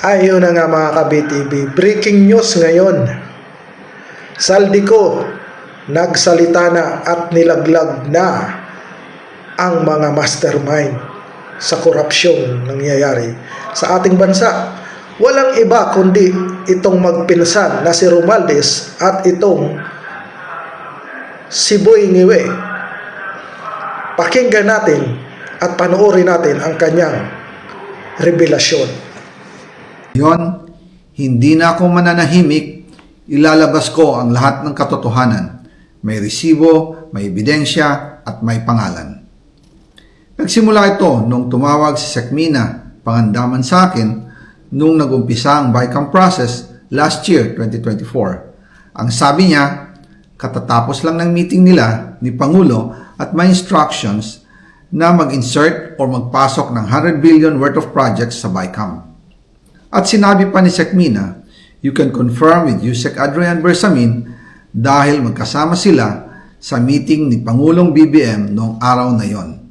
Ayun na nga mga ka-BTV, breaking news ngayon. Saldico nagsalita na at nilaglag na ang mga mastermind sa korupsyong nangyayari sa ating bansa. Walang iba kundi itong magpinsan na si Romualdez at itong si Boy Ngiwe. Pakinggan natin at panoorin natin ang kanyang revelasyon. Yon, hindi na ako mananahimik, ilalabas ko ang lahat ng katotohanan. May resibo, may ebidensya, at may pangalan. Nagsimula ito nung tumawag si Sekmina Pangandaman sa akin nung nagumpisa ang BICAM process last year, 2024. Ang sabi niya, katatapos lang ng meeting nila ni Pangulo at may instructions na mag-insert or magpasok ng 100 billion worth of projects sa BICAM. At sinabi pa ni Sekmina, you can confirm with Yusek Adrian Bersamin dahil magkasama sila sa meeting ni Pangulong BBM noong araw na yon.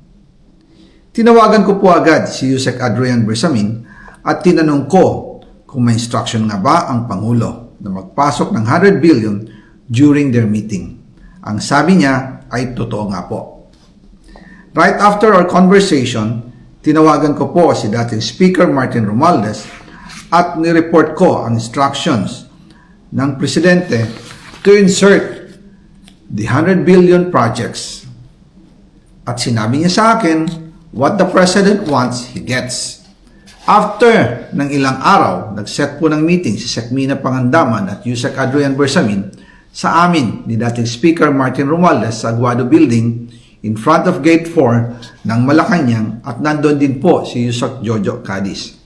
Tinawagan ko po agad si Yusek Adrian Bersamin at tinanong ko kung may instruction nga ba ang Pangulo na magpasok ng 100 billion during their meeting. Ang sabi niya ay totoo nga po. Right after our conversation, tinawagan ko po si dating Speaker Martin Romualdez at nireport ko ang instructions ng Presidente to insert the 100 billion projects. At sinabi niya sa akin, what the President wants, he gets. After ng ilang araw, nag-set po ng meeting si Sekmina Pangandaman at Yusek Adrian Bersamin sa amin ni dating Speaker Martin Romualdez sa Aguado Building in front of Gate 4 ng Malacanang at nandun din po si Yusek Jojo Cadiz.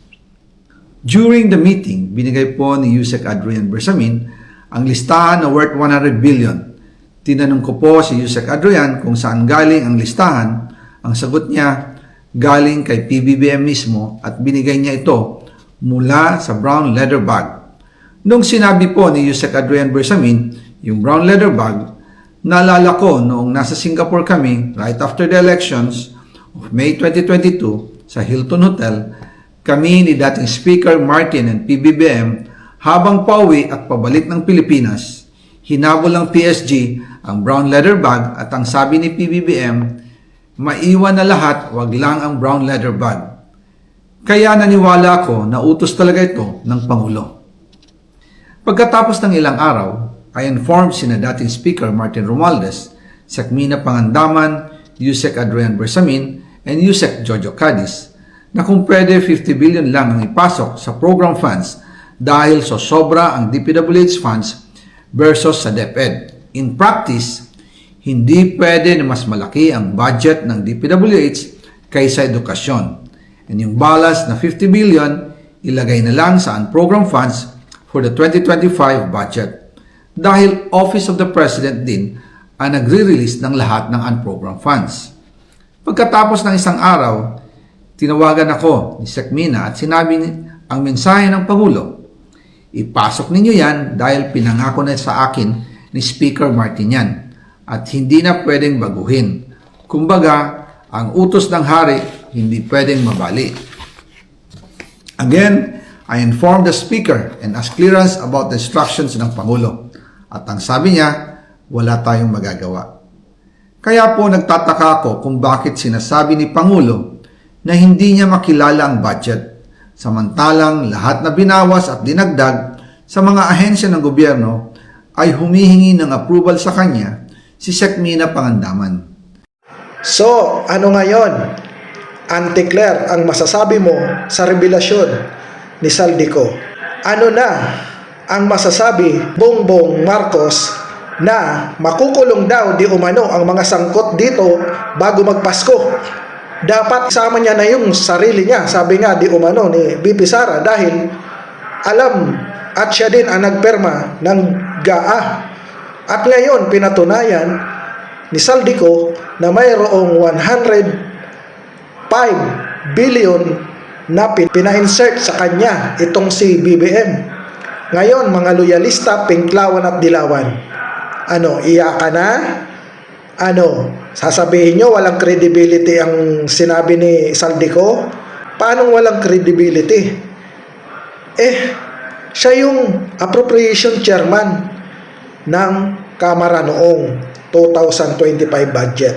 During the meeting, binigay po ni Yusek Adrian Bersamin ang listahan na worth 100 billion. Tinanong ko po si Yusek Adrian kung saan galing ang listahan. Ang sagot niya, galing kay PBBM mismo at binigay niya ito mula sa brown leather bag. Nung sinabi po ni Yusek Adrian Bersamin yung brown leather bag, naalala ko noong nasa Singapore kami right after the elections of May 2022 sa Hilton Hotel, kami ni dating Speaker Martin and PBBM habang pauwi at pabalik ng Pilipinas, hinabol ng PSG ang brown leather bag at ang sabi ni PBBM, maiwan na lahat, wag lang ang brown leather bag. Kaya naniwala ako na utos talaga ito ng Pangulo. Pagkatapos ng ilang araw, I informed sina dating Speaker Martin Romualdez, Sekmina Pangandaman, Yusek Adrian Bersamin, and Yusek Jojo Cadiz na kung pwede 50 billion lang ang ipasok sa program funds dahil so sobra ang DPWH funds versus sa DepEd. In practice, hindi pwede na mas malaki ang budget ng DPWH kaysa edukasyon. And yung balance na 50 billion, ilagay na lang sa program funds for the 2025 budget. Dahil Office of the President din ang nagre-release ng lahat ng unprogrammed funds. Pagkatapos ng isang araw, tinawagan ako ni Sekmina at sinabi ang mensahe ng Pangulo. Ipasok ninyo yan dahil pinangako na sa akin ni Speaker Martin yan at hindi na pwedeng baguhin. Kumbaga, ang utos ng hari hindi pwedeng mabali. Again, I informed the Speaker and asked clearance about the instructions ng Pangulo. At ang sabi niya, wala tayong magagawa. Kaya po nagtataka ako kung bakit sinasabi ni Pangulo na hindi niya makilala ang budget, samantalang lahat na binawas at dinagdag sa mga ahensya ng gobyerno ay humihingi ng approval sa kanya si Sekmina Pangandaman. So, ano ngayon? Auntie Claire, ang masasabi mo sa revelasyon ni Saldico? Ano na ang masasabi Bongbong Marcos na makukulong daw di umano ang mga sangkot dito bago magpasko? Dapat sama niya na yung sarili niya, sabi nga di umano ni BP Sara, dahil alam at siya din ang nagperma ng GAA. At ngayon pinatunayan ni Saldico na mayroong 105 billion na pina-insert sa kanya itong si BBM. Ngayon mga loyalista, pinklawan at dilawan. Ano, iyakan na? Ano, sasabihin nyo walang credibility ang sinabi ni Saldico? Paano walang credibility? Siya yung appropriation chairman ng Kamara noong 2025 budget.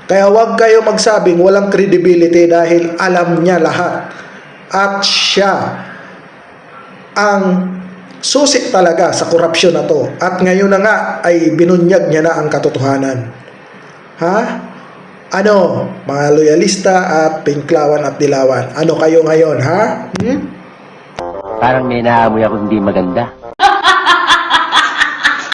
Kaya wag kayo magsabing walang credibility dahil alam niya lahat. At siya ang susi talaga sa korupsyon na to. At ngayon na nga ay binunyag niya na ang katotohanan. Ha? Ano, mga loyalista at pinklawan at dilawan? Ano kayo ngayon, ha? Parang may naamoy ako hindi maganda.